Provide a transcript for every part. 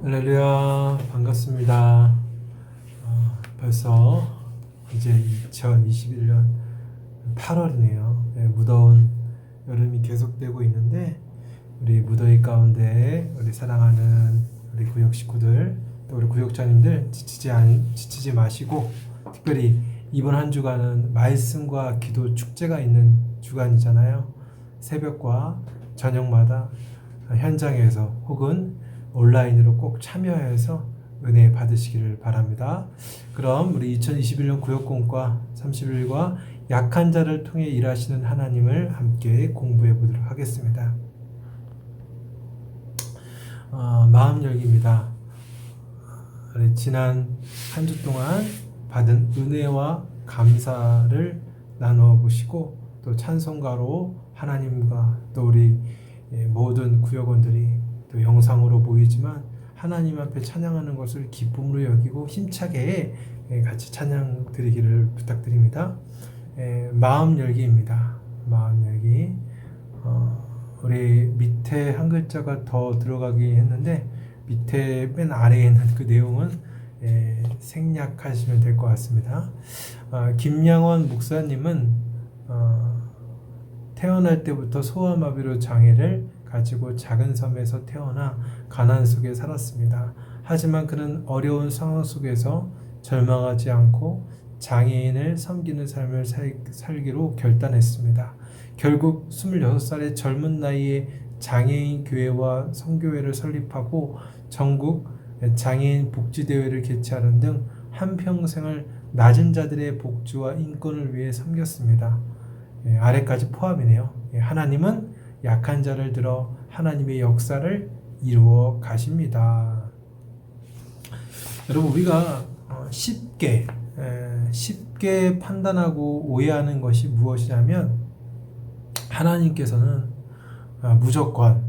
할렐루야, 반갑습니다. 벌써 이제 2021년 8월이네요. 무더운 여름이 계속되고 있는데 우리 무더위 가운데 우리 사랑하는 우리 구역 식구들 또 우리 구역장님들 지치지 마시고, 특별히 이번 한 주간은 말씀과 기도 축제가 있는 주간이잖아요. 새벽과 저녁마다 현장에서 혹은 온라인으로 꼭 참여해서 은혜 받으시기를 바랍니다. 그럼 우리 2021년 구역공과 30일과 약한 자를 통해 일하시는 하나님을 함께 공부해 보도록 하겠습니다. 마음 열기입니다. 지난 한 주 동안 받은 은혜와 감사를 나누어 보시고, 또 찬송가로 하나님과 또 우리 모든 구역원들이 또 영상으로 보이지만 하나님 앞에 찬양하는 것을 기쁨으로 여기고 힘차게 같이 찬양 드리기를 부탁드립니다. 마음 열기입니다. 마음 열기. 우리 밑에 한 글자가 더 들어가긴 했는데 밑에 맨 아래에 있는 그 내용은 생략하시면 될 것 같습니다. 김양원 목사님은 태어날 때부터 소아마비로 장애를 가지고 작은 섬에서 태어나 가난 속에 살았습니다. 하지만 그는 어려운 상황 속에서 절망하지 않고 장애인을 섬기는 삶을 살기로 결단했습니다. 결국 26살의 젊은 나이에 장애인 교회와 선교회를 설립하고 전국 장애인 복지대회를 개최하는 등 한평생을 낮은 자들의 복지와 인권을 위해 섬겼습니다. 아래까지 포함이네요. 하나님은 약한 자를 들어 하나님의 역사를 이루어 가십니다. 여러분, 우리가 쉽게 판단하고 오해하는 것이 무엇이냐면, 하나님께서는 무조건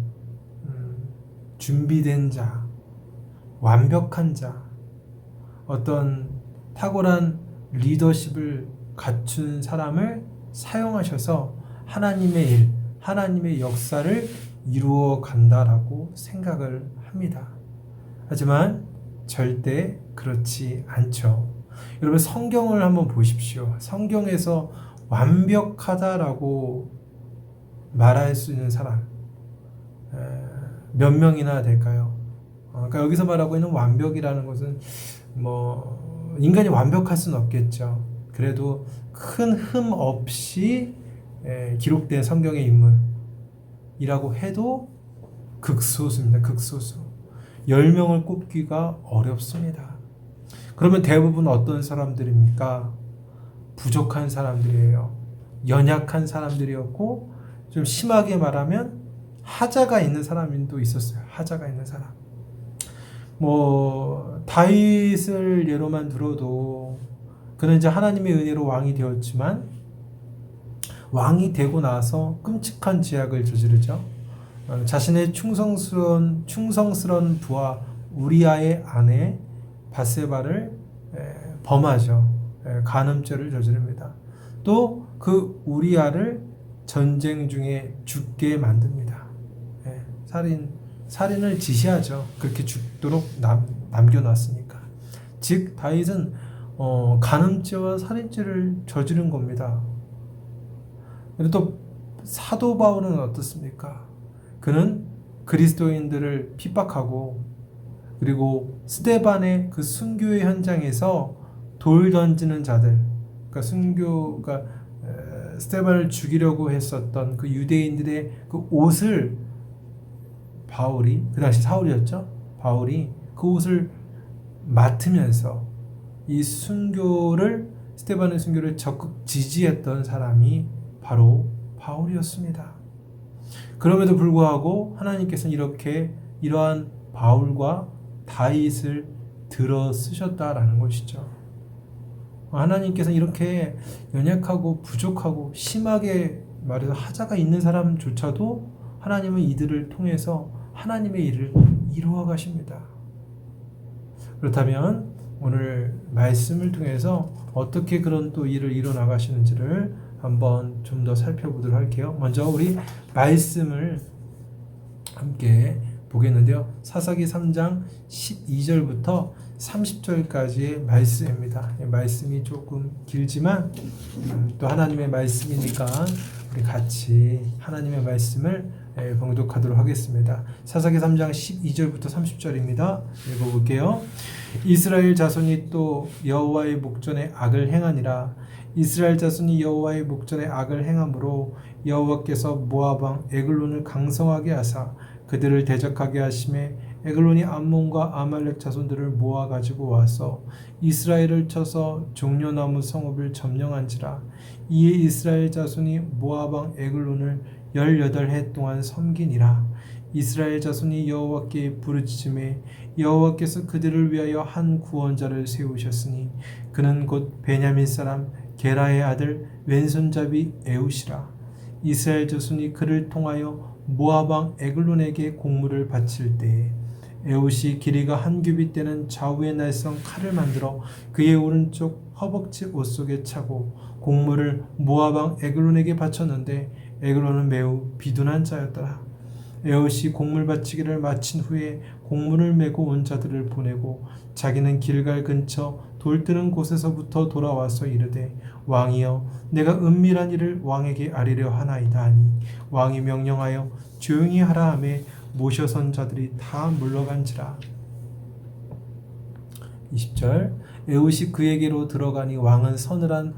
준비된 자, 완벽한 자, 어떤 탁월한 리더십을 갖춘 사람을 사용하셔서 하나님의 일, 하나님의 역사를 이루어 간다라고 생각을 합니다. 하지만 절대 그렇지 않죠. 여러분, 성경을 한번 보십시오. 성경에서 완벽하다라고 말할 수 있는 사람 몇 명이나 될까요? 그러니까 여기서 말하고 있는 완벽이라는 것은 인간이 완벽할 수는 없겠죠. 그래도 큰 흠 없이 기록된 성경의 인물이라고 해도 극소수입니다. 극소수. 10명을 꼽기가 어렵습니다. 그러면 대부분 어떤 사람들입니까? 부족한 사람들이에요. 연약한 사람들이었고, 좀 심하게 말하면 하자가 있는 사람도 있었어요. 하자가 있는 사람. 다윗을 예로만 들어도 그는 이제 하나님의 은혜로 왕이 되었지만, 왕이 되고 나서 끔찍한 죄악을 저지르죠. 자신의 충성스러운 부하 우리아의 아내 바세바를 범하죠. 간음죄를 저지릅니다. 또 그 우리아를 전쟁 중에 죽게 만듭니다. 살인을 지시하죠. 그렇게 죽도록 남겨놨으니까. 즉 다윗은 간음죄와 살인죄를 저지른 겁니다. 그리고 또 사도 바울은 어떻습니까? 그는 그리스도인들을 핍박하고, 그리고 스데반의 그 순교의 현장에서 돌 던지는 자들, 그러니까 스데반을 죽이려고 했었던 그 유대인들의 그 옷을 바울이, 그 당시 사울이었죠? 바울이 그 옷을 맡으면서 이 스데반의 순교를 적극 지지했던 사람이 바로 바울이었습니다. 그럼에도 불구하고 하나님께서는 이러한 바울과 다윗을 들어 쓰셨다라는 것이죠. 하나님께서는 이렇게 연약하고 부족하고 심하게 말해서 하자가 있는 사람조차도 하나님은 이들을 통해서 하나님의 일을 이루어 가십니다. 그렇다면 오늘 말씀을 통해서 어떻게 그런 또 일을 이루어 나가시는지를 한번 좀 더 살펴보도록 할게요. 먼저 우리 말씀을 함께 보겠는데요. 사사기 3장 12절부터 30절까지의 말씀입니다. 말씀이 조금 길지만 또 하나님의 말씀이니까 우리 같이 하나님의 말씀을 봉독하도록 하겠습니다. 사사기 3장 12절부터 30절입니다. 읽어볼게요. 이스라엘 자손이 또 여호와의 목전에 악을 행하니라. 이스라엘 자손이 여호와의 목전에 악을 행함으로 여호와께서 모압 왕 에글론을 강성하게 하사 그들을 대적하게 하심에 에글론이 암몬과 아말렉 자손들을 모아 가지고 와서 이스라엘을 쳐서 종려나무 성읍을 점령한지라. 이에 이스라엘 자손이 모압 왕 에글론을 18해 동안 섬기니라. 이스라엘 자손이 여호와께 부르짖음에 여호와께서 그들을 위하여 한 구원자를 세우셨으니 그는 곧 베냐민 사람 게라의 아들 왼손잡이 에웃이라. 이스라엘 자손이 그를 통하여 모압 왕 에글론에게 공물을 바칠 때에 에웃이 길이가 한 규빗 되는 좌우의 날성 칼을 만들어 그의 오른쪽 허벅지 옷 속에 차고 공물을 모압 왕 에글론에게 바쳤는데 에글론은 매우 비둔한 자였더라. 에웃이 공물 바치기를 마친 후에 공물을 메고 온 자들을 보내고 자기는 길갈 근처 돌뜨는 곳에서부터 돌아와서 이르되 왕이여 내가 은밀한 일을 왕에게 아리려 하나이다 하니 왕이 명령하여 조용히 하라 하매 모셔선 자들이 다 물러간지라. 20절 에웃이 그에게로 들어가니 왕은 서늘한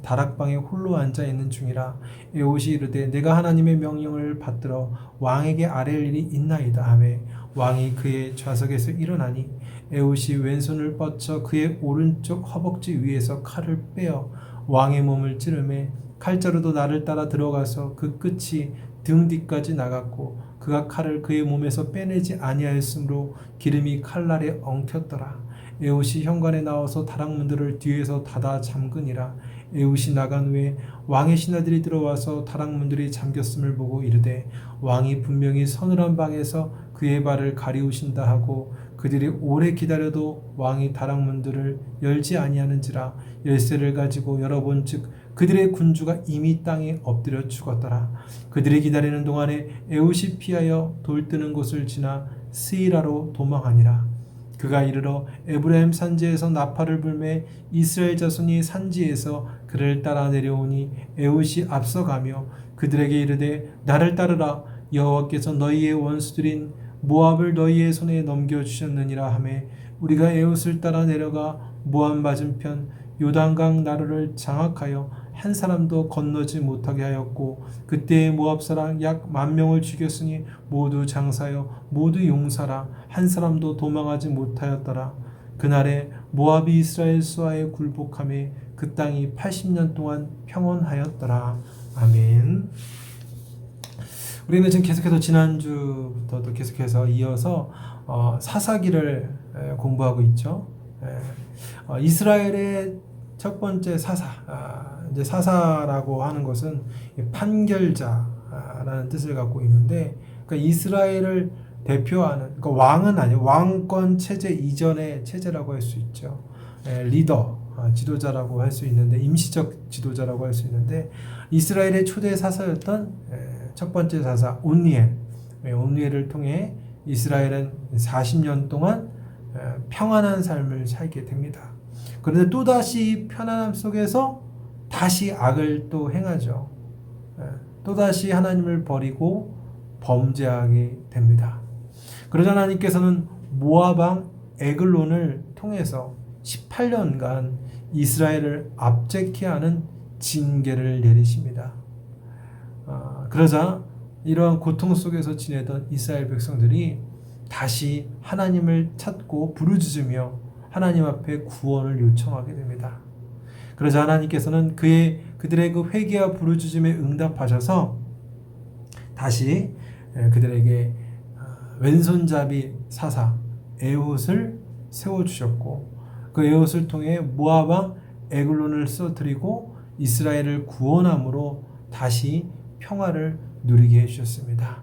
다락방에 홀로 앉아 있는 중이라. 에웃이 이르되 내가 하나님의 명령을 받들어 왕에게 아랠 일이 있나이다 하매 왕이 그의 좌석에서 일어나니 에웃이 왼손을 뻗쳐 그의 오른쪽 허벅지 위에서 칼을 빼어 왕의 몸을 찌르매 칼자루도 나를 따라 들어가서 그 끝이 등 뒤까지 나갔고 그가 칼을 그의 몸에서 빼내지 아니하였으므로 기름이 칼날에 엉켰더라. 에웃이 현관에 나와서 다락문들을 뒤에서 닫아 잠그니라. 에웃이 나간 후에 왕의 신하들이 들어와서 다락문들이 잠겼음을 보고 이르되 왕이 분명히 서늘한 방에서 그의 발을 가리우신다 하고 그들이 오래 기다려도 왕이 다락문들을 열지 아니하는지라. 열쇠를 가지고 열어본즉 그들의 군주가 이미 땅에 엎드려 죽었더라. 그들이 기다리는 동안에 에웃이 피하여 돌뜨는 곳을 지나 스이라로 도망하니라. 그가 이르러 에브라임 산지에서 나팔을 불매 이스라엘 자손이 산지에서 그를 따라 내려오니 에웃이 앞서가며 그들에게 이르되 나를 따르라. 여호와께서 너희의 원수들인 모압을 너희의 손에 넘겨주셨느니라 하매 우리가 에웃을 따라 내려가 모압 맞은편 요단강 나루를 장악하여 한 사람도 건너지 못하게 하였고 그때의 모압 사람 약 10,000명을 죽였으니 모두 장사여 모두 용사라. 한 사람도 도망하지 못하였더라. 그날에 모압이 이스라엘 수하에 굴복하매 그 땅이 80년 동안 평온하였더라. 아멘. 우리는 지금 계속해서 지난주부터도 계속해서 이어서 사사기를 공부하고 있죠. 이스라엘의 첫 번째 이제 사사라고 하는 것은 판결자라는 뜻을 갖고 있는데, 그러니까 이스라엘을 대표하는, 그러니까 왕은 아니에요. 왕권 체제 이전의 체제라고 할 수 있죠. 리더, 지도자라고 할 수 있는데, 임시적 지도자라고 할 수 있는데, 이스라엘의 초대 사사였던 첫 번째 사사 온니엘을 통해 이스라엘은 40년 동안 평안한 삶을 살게 됩니다. 그런데 또다시 편안함 속에서 다시 악을 또 행하죠. 또다시 하나님을 버리고 범죄하게 됩니다. 그러자 하나님께서는 모압 왕 에글론을 통해서 18년간 이스라엘을 압제케 하는 징계를 내리십니다. 그러자 이러한 고통 속에서 지내던 이스라엘 백성들이 다시 하나님을 찾고 부르짖으며 하나님 앞에 구원을 요청하게 됩니다. 그러자 하나님께서는 그들의 그 회개와 부르짖음에 응답하셔서 다시 그들에게 왼손잡이 사사 에웃을 세워주셨고 그 에웃을 통해 모압 왕 에글론을 쓰러뜨리고 이스라엘을 구원함으로 다시 평화를 누리게 해주셨습니다.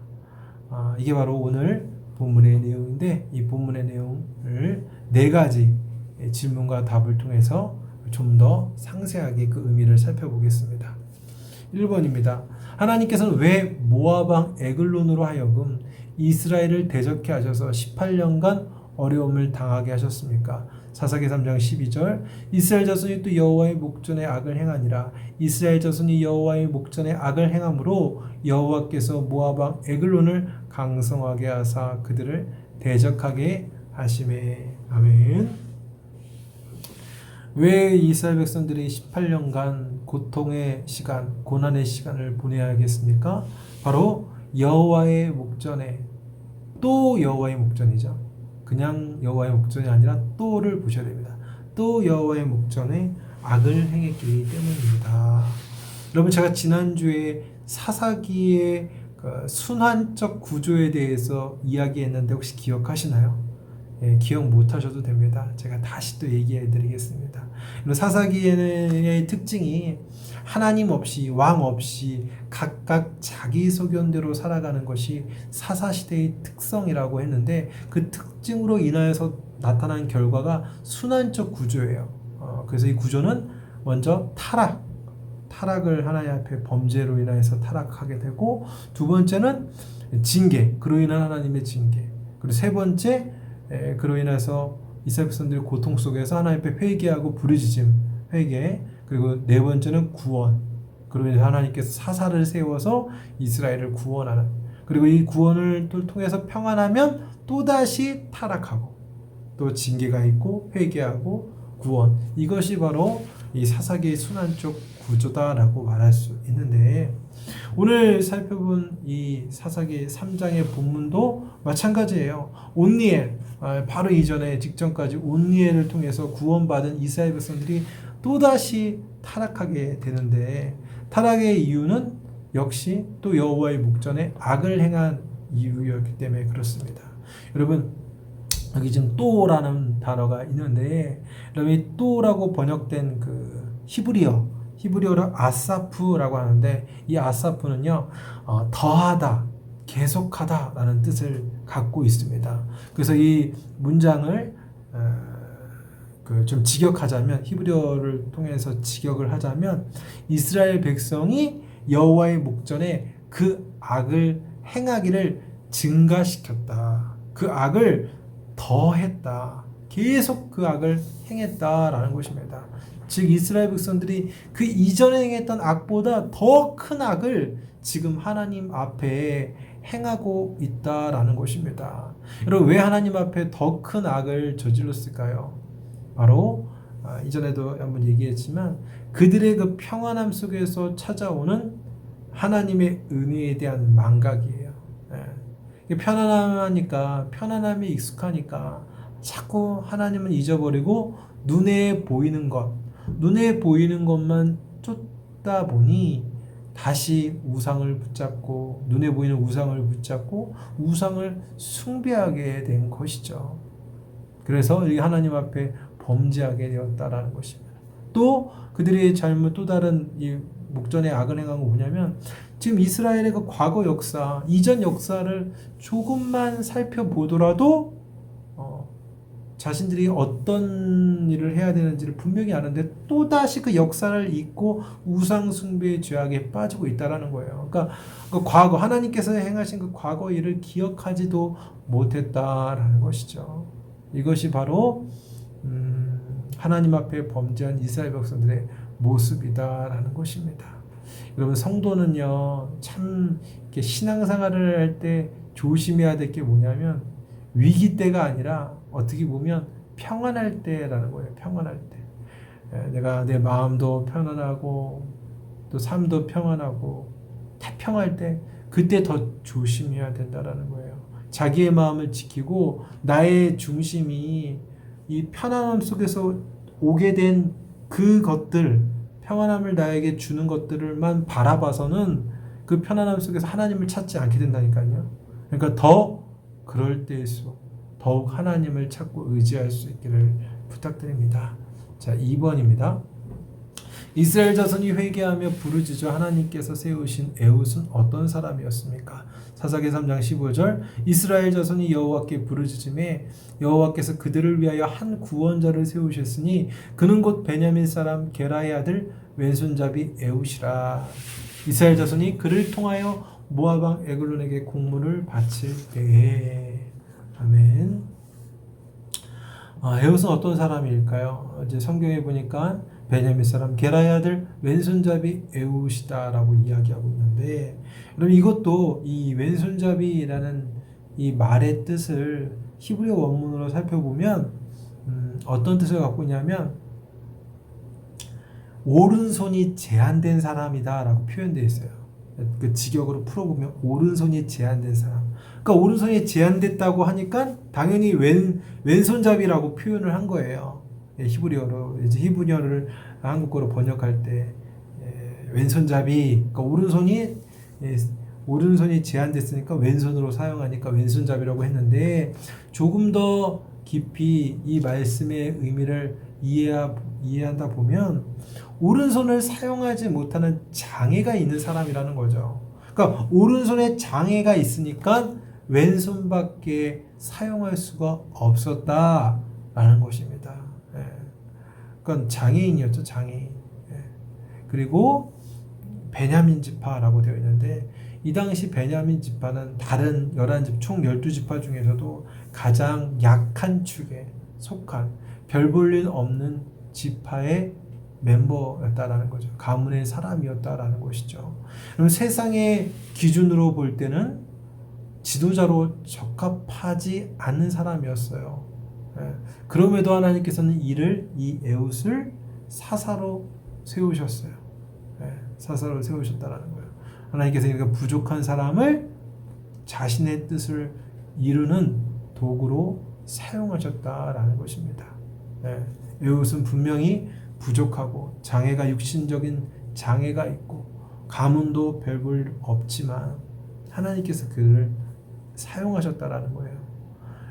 이게 바로 오늘 본문의 내용인데 이 본문의 내용을 4가지 질문과 답을 통해서 좀 더 상세하게 그 의미를 살펴보겠습니다. 1번입니다. 하나님께서는 왜 모압 왕 에글론으로 하여금 이스라엘을 대적해 하셔서 18년간 어려움을 당하게 하셨습니까? 사사기 3장 12절 이스라엘 자손이 또 여호와의 목전에 악을 행하니라. 이스라엘 자손이 여호와의 목전에 악을 행함으로 여호와께서 모압 왕 에글론을 강성하게 하사 그들을 대적하게 하시매. 아멘. 왜 이스라엘 백성들이 18년간 고통의 시간, 고난의 시간을 보내야겠습니까? 바로 여호와의 목전에, 또 여호와의 목전이죠. 그냥 여호와의 목전이 아니라 또를 보셔야 됩니다. 또 여호와의 목전에 악을 행했기 때문입니다. 여러분, 제가 지난주에 사사기의 순환적 구조에 대해서 이야기했는데 혹시 기억하시나요? 예, 기억 못하셔도 됩니다. 제가 다시 또 얘기해 드리겠습니다. 사사기의 특징이 하나님 없이, 왕 없이 각각 자기 소견대로 살아가는 것이 사사시대의 특성이라고 했는데, 그 특징으로 인하여서 나타난 결과가 순환적 구조예요. 그래서 이 구조는 먼저 타락을 하나님 앞에 범죄로 인하여서 타락하게 되고, 두 번째는 징계, 그로 인한 하나님의 징계, 그리고 세 번째 그로 인해서 이스라엘 백성들이 고통 속에서 하나님 앞에 회개하고 부르짖음, 회개, 그리고 네 번째는 구원, 그로 인해서 하나님께서 사사를 세워서 이스라엘을 구원하는, 그리고 이 구원을 또 통해서 평안하면 또다시 타락하고 또 징계가 있고 회개하고 구원, 이것이 바로 이 사사기의 순환적 구조다라고 말할 수 있는데, 오늘 살펴본 이 사사기 3장의 본문도 마찬가지예요. 온니엘, 바로 이전에 직전까지 온니엘을 통해서 구원받은 이스라엘 백성들이 또다시 타락하게 되는데, 타락의 이유는 역시 또 여호와의 목전에 악을 행한 이유였기 때문에 그렇습니다. 여러분, 여기 지금 또라는 단어가 있는데, 여러분 이 또라고 번역된 그 히브리어로 아사프라고 하는데, 이 아사프는요, 더하다, 계속하다 라는 뜻을 갖고 있습니다. 그래서 이 문장을 좀 직역하자면, 히브리어를 통해서 직역을 하자면, 이스라엘 백성이 여호와의 목전에 그 악을 행하기를 증가시켰다, 그 악을 더했다, 계속 그 악을 행했다라는 것입니다. 즉 이스라엘 백성들이 그 이전에 행했던 악보다 더 큰 악을 지금 하나님 앞에 행하고 있다라는 것입니다. 여러분, 왜 하나님 앞에 더 큰 악을 저질렀을까요? 바로 이전에도 한번 얘기했지만, 그들의 그 평안함 속에서 찾아오는 하나님의 은혜에 대한 망각이에요. 편안함에 익숙하니까 자꾸 하나님은 잊어버리고 눈에 보이는 것만 쫓다 보니 다시 우상을 붙잡고, 눈에 보이는 우상을 붙잡고 우상을 숭배하게 된 것이죠. 그래서 이 하나님 앞에 범죄하게 되었다라는 것입니다. 또 그들의 잘못, 또 다른 이 목전에 악을 행한 거 뭐냐면, 지금 이스라엘의 그 과거 역사, 이전 역사를 조금만 살펴보더라도 자신들이 어떤 일을 해야 되는지를 분명히 아는데 또다시 그 역사를 잊고 우상 숭배의 죄악에 빠지고 있다라는 거예요. 그러니까 그 과거, 하나님께서 행하신 그 과거 일을 기억하지도 못했다라는 것이죠. 이것이 바로 하나님 앞에 범죄한 이스라엘 백성들의 모습이다라는 것입니다. 여러분, 성도는요, 참 이렇게 신앙생활을 할 때 조심해야 될 게 뭐냐면, 위기 때가 아니라 어떻게 보면 평안할 때라는 거예요. 평안할 때. 내가 내 마음도 편안하고 또 삶도 평안하고 태평할 때, 그때 더 조심해야 된다라는 거예요. 자기의 마음을 지키고 나의 중심이 이 편안함 속에서 오게 된 그것들, 평안함을 나에게 주는 것들만 바라봐서는 그 편안함 속에서 하나님을 찾지 않게 된다니까요. 그러니까 더 그럴 때일수록 더욱 하나님을 찾고 의지할 수 있기를 부탁드립니다. 자, 2번입니다. 이스라엘 자손이 회개하며 부르짖어 하나님께서 세우신 에훗은 어떤 사람이었습니까? 사사기 3장 15절 이스라엘 자손이 여호와께 부르짖음에 여호와께서 그들을 위하여 한 구원자를 세우셨으니 그는 곧 베냐민 사람 게라의 아들 왼손잡이 에훗이라. 이스라엘 자손이 그를 통하여 모압 왕 에글론에게 곡물을 바칠 때에. 아멘. 에웃은 어떤 사람일까요? 이제 성경에 보니까 베냐민 사람 게라의 아들 왼손잡이 에웃이다라고 이야기하고 있는데, 여러분 이것도 이 왼손잡이라는 이 말의 뜻을 히브리어 원문으로 살펴보면 어떤 뜻을 갖고 있냐면 오른손이 제한된 사람이다라고 표현되어 있어요. 그 직역으로 풀어보면 오른손이 제한된 사람. 그러니까 오른손이 제한됐다고 하니까 당연히 왼손잡이라고 표현을 한 거예요. 히브리어로 이제 히브리어를 한국어로 번역할 때 왼손잡이, 그러니까 오른손이 제한됐으니까 왼손으로 사용하니까 왼손잡이라고 했는데, 조금 더 깊이 이 말씀의 의미를 이해하다 보면 오른손을 사용하지 못하는 장애가 있는 사람이라는 거죠. 그러니까 오른손에 장애가 있으니까 왼손밖에 사용할 수가 없었다라는 것입니다. 그건 장애인이었죠, 장애인. 그리고 베냐민 지파라고 되어 있는데, 이 당시 베냐민 지파는 다른 11집, 총 12지파 중에서도 가장 약한 축에 속한 별 볼 일 없는 지파의 멤버였다라는 거죠. 가문의 사람이었다라는 것이죠. 그럼 세상의 기준으로 볼 때는 지도자로 적합하지 않는 사람이었어요. 그럼에도 하나님께서는 이 에웃을 사사로 세우셨어요. 사사로 세우셨다라는 거예요. 하나님께서 이렇게 부족한 사람을 자신의 뜻을 이루는 도구로 사용하셨다라는 것입니다. 에웃은 분명히 부족하고 장애가, 육신적인 장애가 있고 가문도 별 볼 없지만 하나님께서 그를 사용하셨다라는 거예요.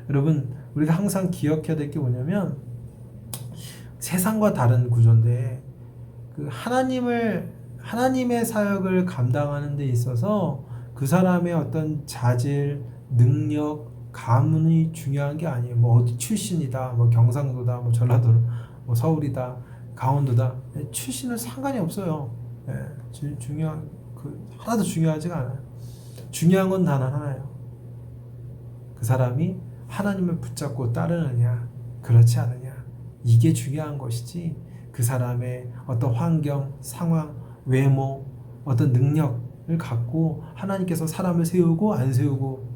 여러분, 우리가 항상 기억해야 될 게 뭐냐면, 세상과 다른 구조인데 그 하나님의 사역을 감당하는 데 있어서 그 사람의 어떤 자질, 능력, 가문이 중요한 게 아니에요. 뭐 어디 출신이다, 뭐 경상도다, 뭐 전라도, 뭐 서울이다, 강원도다, 출신은 상관이 없어요. 하나도 중요하지가 않아요. 중요한 건 단 하나예요. 그 사람이 하나님을 붙잡고 따르느냐, 그렇지 않느냐, 이게 중요한 것이지, 그 사람의 어떤 환경, 상황, 외모, 어떤 능력을 갖고 하나님께서 사람을 세우고 안 세우고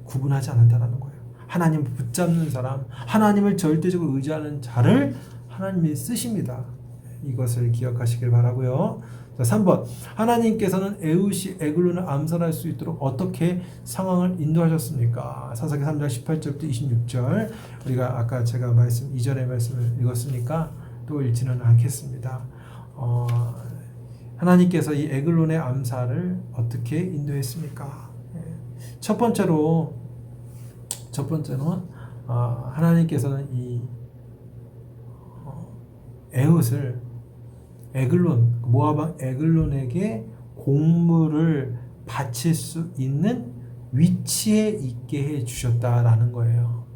구분하지 않는다는 거예요. 하나님을 붙잡는 사람, 하나님을 절대적으로 의지하는 자를 하나님이 쓰십니다. 이것을 기억하시길 바라고요. 자, 3번. 하나님께서는 에웃이 에글론을 암살할 수 있도록 어떻게 상황을 인도하셨습니까? 사사기 3장 18절부터 26절. 우리가 아까 제가 2절의 말씀을 읽었으니까 또 읽지는 않겠습니다. 하나님께서 이 에글론의 암살을 어떻게 인도했습니까? 첫 번째로는 하나님께서는 이 에웃을 모압 왕 에글론에게 곡물을 바칠 수 있는 위치에 있게 해 주셨다라는 거예요.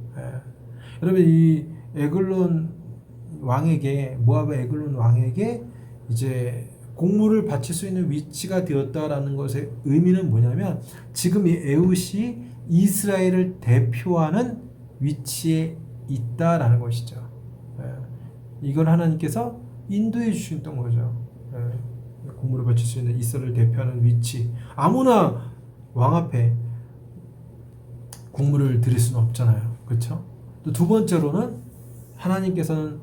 여러분, 이 모압의 에글론 왕에게 이제 곡물을 바칠 수 있는 위치가 되었다라는 것의 의미는 뭐냐면, 지금 이 에웃이 이스라엘을 대표하는 위치에 있다라는 것이죠. 이걸 하나님께서 인도해 주셨던 거죠. 곡물을 바칠 수 있는 이스라엘을 대표하는 위치. 아무나 왕 앞에 곡물을 드릴 수는 없잖아요. 그렇죠? 또 두 번째로는 하나님께서는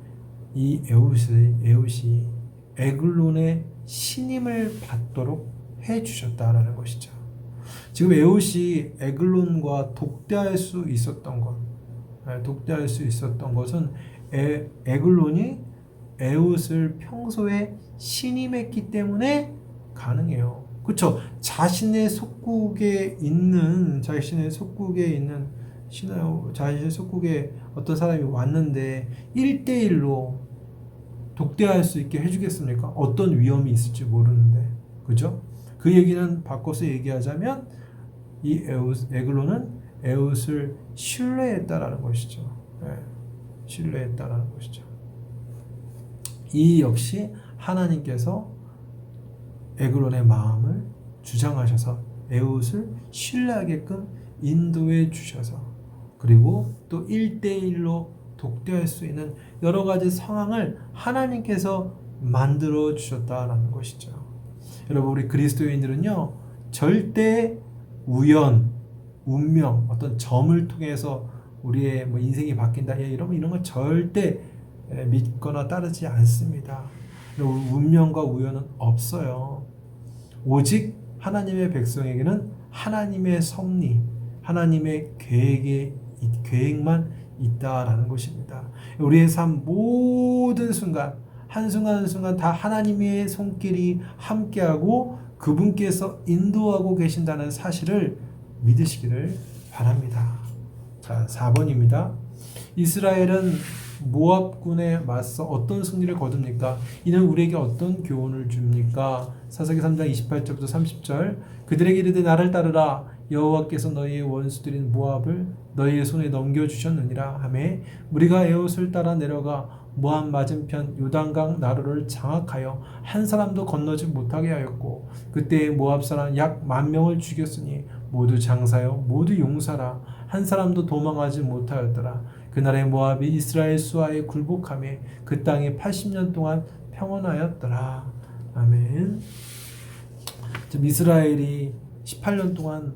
이 에웃이 에글론의 신임을 받도록 해 주셨다라는 것이죠. 지금 에웃이 에글론과 독대할 수 있었던 것은 에글론이 에웃을 평소에 신임했기 때문에 가능해요. 그렇죠? 자신의 속국에 있는 어떤 사람이 왔는데 1대1로 독대할 수 있게 해주겠습니까? 어떤 위험이 있을지 모르는데, 그죠? 그 얘기는 바꿔서 얘기하자면 이 에글론은 에웃을 신뢰했다라는 것이죠. 신뢰했다라는 것이죠. 이 역시 하나님께서 에글론의 마음을 주장하셔서 에훗을 신뢰하게끔 인도해 주셔서 그리고 또 1대1로 독대할 수 있는 여러 가지 상황을 하나님께서 만들어 주셨다라는 것이죠. 여러분 우리 그리스도인들은요 절대 우연, 운명, 어떤 점을 통해서 우리의 인생이 바뀐다 이런 건 절대 믿거나 따르지 않습니다. 운명과 우연은 없어요. 오직 하나님의 백성에게는 하나님의 섭리, 하나님의 계획만 있다라는 것입니다. 우리의 삶 모든 순간, 한순간 한순간 다 하나님의 손길이 함께하고 그분께서 인도하고 계신다는 사실을 믿으시기를 바랍니다. 자, 4번입니다. 이스라엘은 모압군에 맞서 어떤 승리를 거둡니까? 이는 우리에게 어떤 교훈을 줍니까? 사사기 3장 28절부터 30절 그들에게 이르되 나를 따르라 여호와께서 너희의 원수들인 모압을 너희의 손에 넘겨주셨느니라 하매 우리가 에옷을 따라 내려가 모압 맞은편 요단강 나루를 장악하여 한 사람도 건너지 못하게 하였고 그때 모압 사람 약 10,000명을 죽였으니 모두 장사요 모두 용사라 한 사람도 도망하지 못하였더라. 그날의 모압이 이스라엘 수하에 굴복하며 그 땅이 80년 동안 평온하였더라. 아멘. 이스라엘이 18년 동안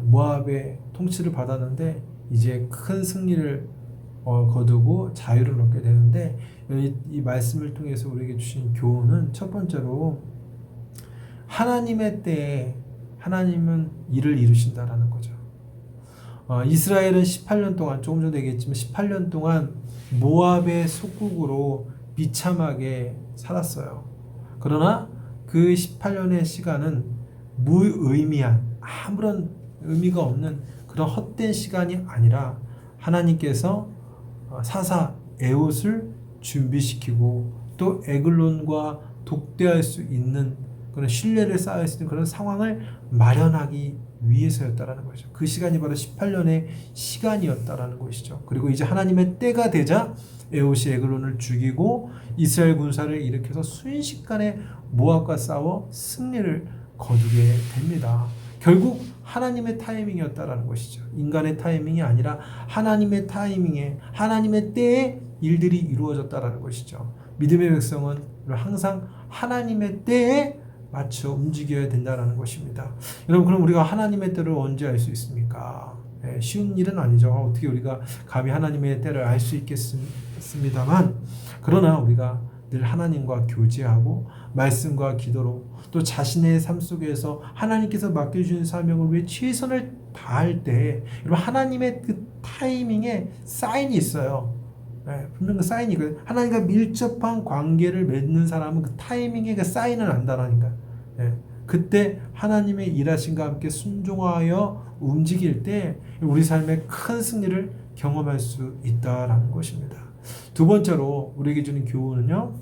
모압의 통치를 받았는데 이제 큰 승리를 거두고 자유를 얻게 되는데 이 말씀을 통해서 우리에게 주신 교훈은 첫 번째로 하나님의 때에 하나님은 일을 이루신다라는 거죠. 이스라엘은 18년 동안 조금 전에 얘기했지만 18년 동안 모압의 속국으로 비참하게 살았어요. 그러나 그 18년의 시간은 무의미한 아무런 의미가 없는 그런 헛된 시간이 아니라 하나님께서 사사 에옷을 준비시키고 또 에글론과 독대할 수 있는 그런 신뢰를 쌓을 수 있는 그런 상황을 마련하기 위해서였다라는 거죠. 그 시간이 바로 18년의 시간이었다라는 것이죠. 그리고 이제 하나님의 때가 되자 에옷이 에글론을 죽이고 이스라엘 군사를 일으켜서 순식간에 모압과 싸워 승리를 거두게 됩니다. 결국 하나님의 타이밍이었다라는 것이죠. 인간의 타이밍이 아니라 하나님의 타이밍에 하나님의 때에 일들이 이루어졌다라는 것이죠. 믿음의 백성은 항상 하나님의 때에 맞춰 움직여야 된다는 것입니다. 여러분 그럼 우리가 하나님의 때를 언제 알 수 있습니까? 쉬운 일은 아니죠. 어떻게 우리가 감히 하나님의 때를 알 수 있겠습니다만 그러나 우리가 늘 하나님과 교제하고 말씀과 기도로 또 자신의 삶 속에서 하나님께서 맡겨주신 사명을 위해 최선을 다할 때 여러분 하나님의 그 타이밍에 사인이 있어요. 분명 그 사인이 있거든요. 하나님과 밀접한 관계를 맺는 사람은 그 타이밍에 그 사인을 안다라니까. 그때 하나님의 일하심과 함께 순종하여 움직일 때 우리 삶에 큰 승리를 경험할 수 있다라는 것입니다. 두 번째로 우리에게 주는 교훈은요.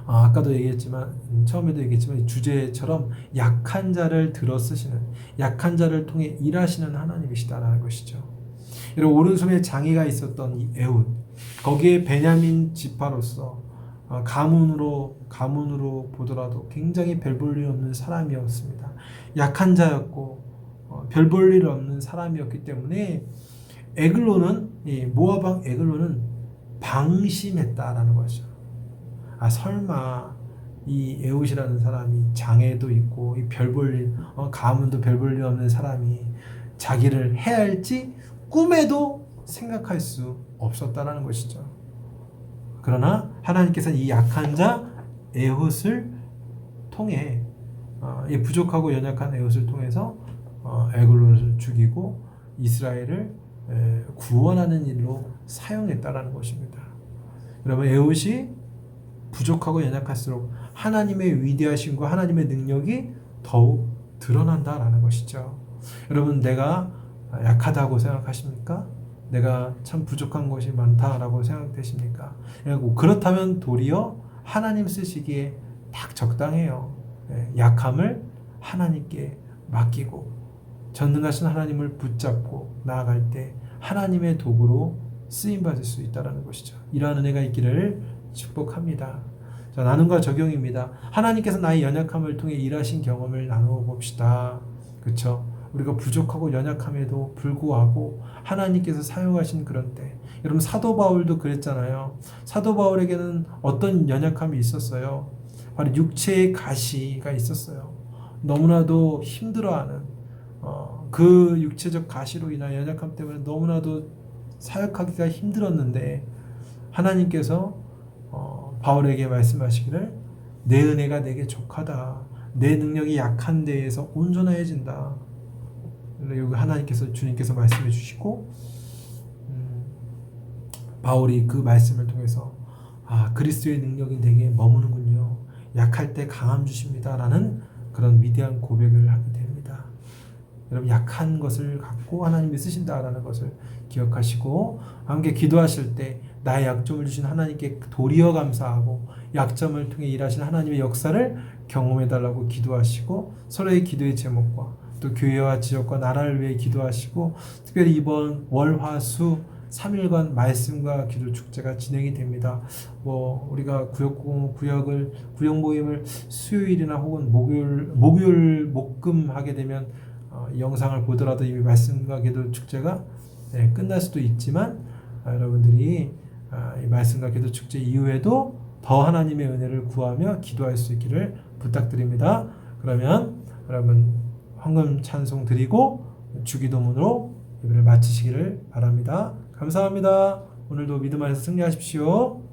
아까도 얘기했지만 처음에도 얘기했지만 주제처럼 약한 자를 들어 쓰시는 약한 자를 통해 일하시는 하나님이시다라는 것이죠. 여러분 오른손에 장애가 있었던 이 에훗 거기에 베냐민 지파로서 가문으로 보더라도 굉장히 별 볼 일 없는 사람이었습니다. 약한 자였고 별 볼 일 없는 사람이었기 때문에 에글론은 모압 왕 에글론은 방심했다라는 거죠. 설마 이 에훗이라는 사람이 장애도 있고 이 별 볼 일 가문도 별 볼 일 없는 사람이 자기를 해할지 꿈에도 생각할 수 없었다라는 것이죠. 그러나 하나님께서는 이 약한 자 에훗을 통해 이 부족하고 연약한 에훗을 통해서 에글론을 죽이고 이스라엘을 구원하는 일로 사용했다라는 것입니다. 여러분 에훗이 부족하고 연약할수록 하나님의 위대하심과 하나님의 능력이 더욱 드러난다라는 것이죠. 여러분 내가 약하다고 생각하십니까? 내가 참 부족한 것이 많다라고 생각되십니까? 그렇다면 도리어 하나님 쓰시기에 딱 적당해요. 약함을 하나님께 맡기고 전능하신 하나님을 붙잡고 나아갈 때 하나님의 도구로 쓰임받을 수 있다는 것이죠. 이러한 은혜가 있기를 축복합니다. 자, 나눔과 적용입니다. 하나님께서 나의 연약함을 통해 일하신 경험을 나누어 봅시다. 그렇죠? 우리가 부족하고 연약함에도 불구하고 하나님께서 사용하신 그런 때, 여러분 사도 바울도 그랬잖아요. 사도 바울에게는 어떤 연약함이 있었어요? 바로 육체의 가시가 있었어요. 너무나도 힘들어하는 그 육체적 가시로 인한 연약함 때문에 너무나도 사역하기가 힘들었는데 하나님께서 바울에게 말씀하시기를 내 은혜가 내게 족하다. 내 능력이 약한 데에서 온전해진다. 여기 하나님께서 주님께서 말씀해 주시고 바울이 그 말씀을 통해서 그리스도의 능력이 내게 머무는군요. 약할 때 강함 주십니다. 라는 그런 위대한 고백을 하게 됩니다. 여러분 약한 것을 갖고 하나님이 쓰신다라는 것을 기억하시고 함께 기도하실 때 나의 약점을 주신 하나님께 도리어 감사하고 약점을 통해 일하신 하나님의 역사를 경험해달라고 기도하시고 서로의 기도의 제목과 또 교회와 지역과 나라를 위해 기도하시고 특별히 이번 월, 화, 수 3일간 말씀과 기도 축제가 진행이 됩니다. 우리가 구역 모임을 수요일이나 혹은 목요일 목금 하게 되면 이 영상을 보더라도 이미 말씀과 기도 축제가 끝날 수도 있지만 여러분들이 이 말씀과 기도 축제 이후에도 더 하나님의 은혜를 구하며 기도할 수 있기를 부탁드립니다. 그러면 여러분 헌금 찬송 드리고 주기도문으로 예배를 마치시기를 바랍니다. 감사합니다. 오늘도 믿음 안에서 승리하십시오.